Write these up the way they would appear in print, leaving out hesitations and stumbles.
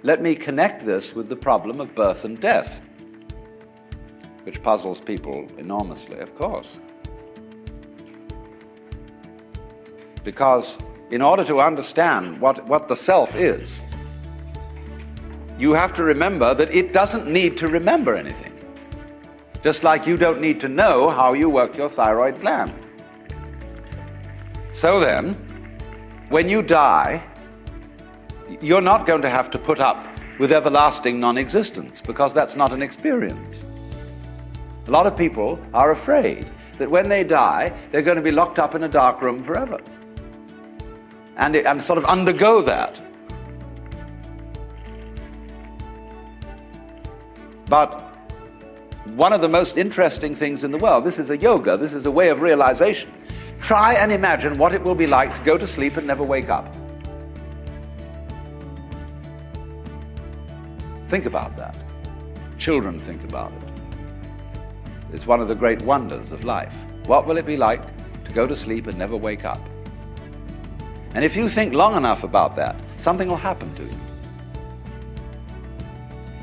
let me connect this with the problem of birth and death, which puzzles people enormously, of course. Because in order to understand what the self is, you have to remember that it doesn't need to remember anything. Just like you don't need to know how you work your thyroid gland. So then, when you die, you're not going to have to put up with everlasting non-existence, because that's not an experience. A lot of people are afraid that when they die, they're going to be locked up in a dark room forever. And sort of undergo that. But one of the most interesting things in the world, this is a yoga, this is a way of realization. Try and imagine what it will be like to go to sleep and never wake up. Think about that. Children think about it. It's one of the great wonders of life. What will it be like to go to sleep and never wake up? And if you think long enough about that, something will happen to you.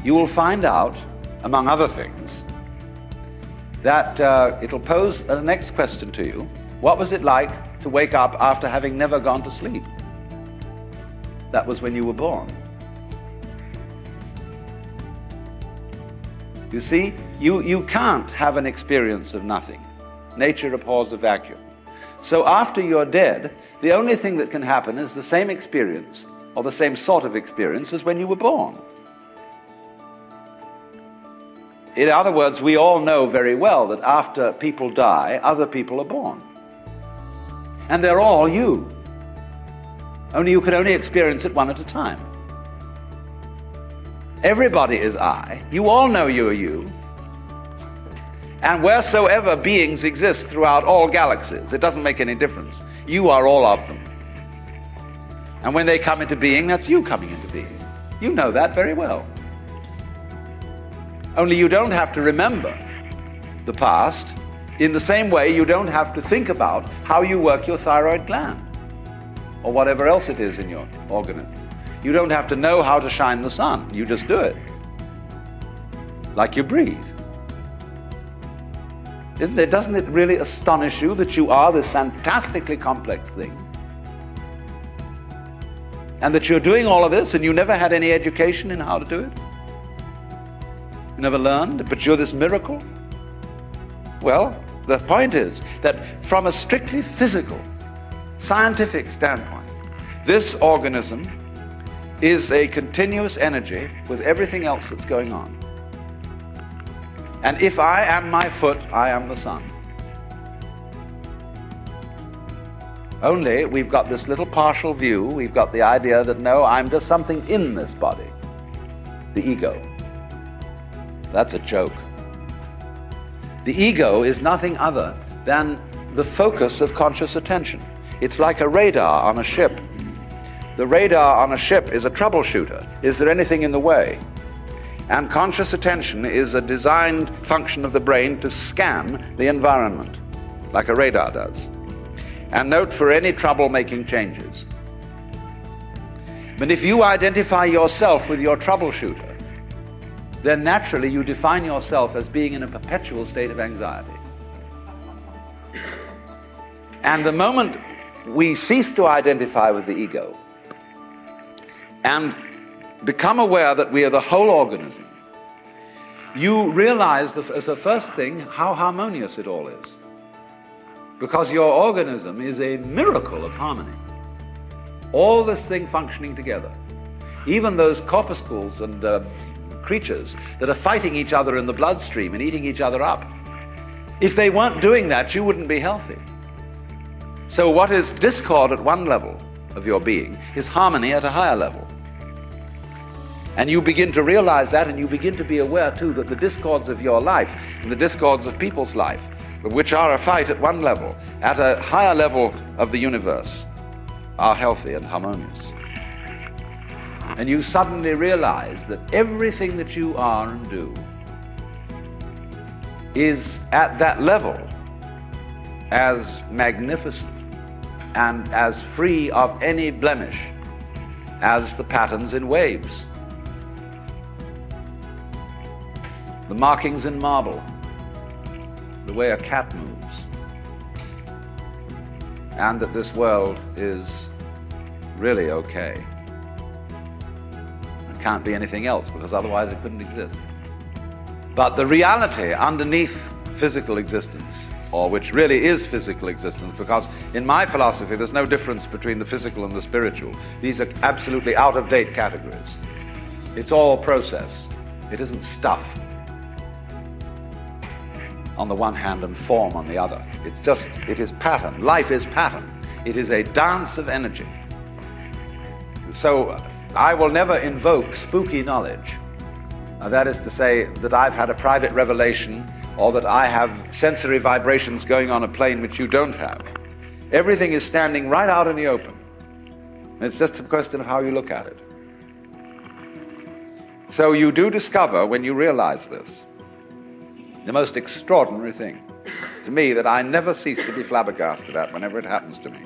You will find out, among other things, that it'll pose the next question to you. What was it like to wake up after having never gone to sleep? That was when you were born. You see, you can't have an experience of nothing. Nature abhors a vacuum. So after you're dead, the only thing that can happen is the same experience, or the same sort of experience as when you were born. In other words, we all know very well that after people die, other people are born. And they're all you. Only you can only experience it one at a time. Everybody is I. You all know you are you. And wheresoever beings exist throughout all galaxies, it doesn't make any difference. You are all of them. And when they come into being, that's you coming into being. You know that very well. Only you don't have to remember the past. In the same way, you don't have to think about how you work your thyroid gland or whatever else it is in your organism. You don't have to know how to shine the sun. You just do it. Like you breathe. Doesn't it really astonish you that you are this fantastically complex thing? And that you're doing all of this and you never had any education in how to do it? You never learned, but you're this miracle? Well, the point is that from a strictly physical, scientific standpoint, this organism is a continuous energy with everything else that's going on. And if I am my foot, I am the sun. Only we've got this little partial view. We've got the idea that no, I'm just something in this body. The ego. That's a joke. The ego is nothing other than the focus of conscious attention. It's like a radar on a ship. The radar on a ship is a troubleshooter. Is there anything in the way? And conscious attention is a designed function of the brain to scan the environment, like a radar does, and note for any trouble-making changes. But if you identify yourself with your troubleshooter, then naturally you define yourself as being in a perpetual state of anxiety. And the moment we cease to identify with the ego and become aware that we are the whole organism, you realize as the first thing how harmonious it all is. Because your organism is a miracle of harmony. All this thing functioning together. Even those corpuscles and creatures that are fighting each other in the bloodstream and eating each other up. If they weren't doing that, you wouldn't be healthy. So what is discord at one level of your being is harmony at a higher level. And you begin to realize that, and you begin to be aware too that the discords of your life and the discords of people's life, which are a fight at one level, at a higher level of the universe, are healthy and harmonious. And you suddenly realize that everything that you are and do is at that level as magnificent and as free of any blemish as the patterns in waves. the markings in marble, the way a cat moves, and that this world is really okay and can't be anything else, because otherwise it couldn't exist. But the reality underneath physical existence, or which really is physical existence, because in my philosophy there's no difference between the physical and the spiritual. These are absolutely out-of-date categories. It's all process. It isn't stuff on the one hand and form on the other. It is pattern. Life is pattern. It is a dance of energy. So I will never invoke spooky knowledge. That is to say that I've had a private revelation, or that I have sensory vibrations going on a plane which you don't have. Everything is standing right out in the open. It's just a question of how you look at it. So you do discover, when you realize this, the most extraordinary thing to me that I never cease to be flabbergasted at whenever it happens to me.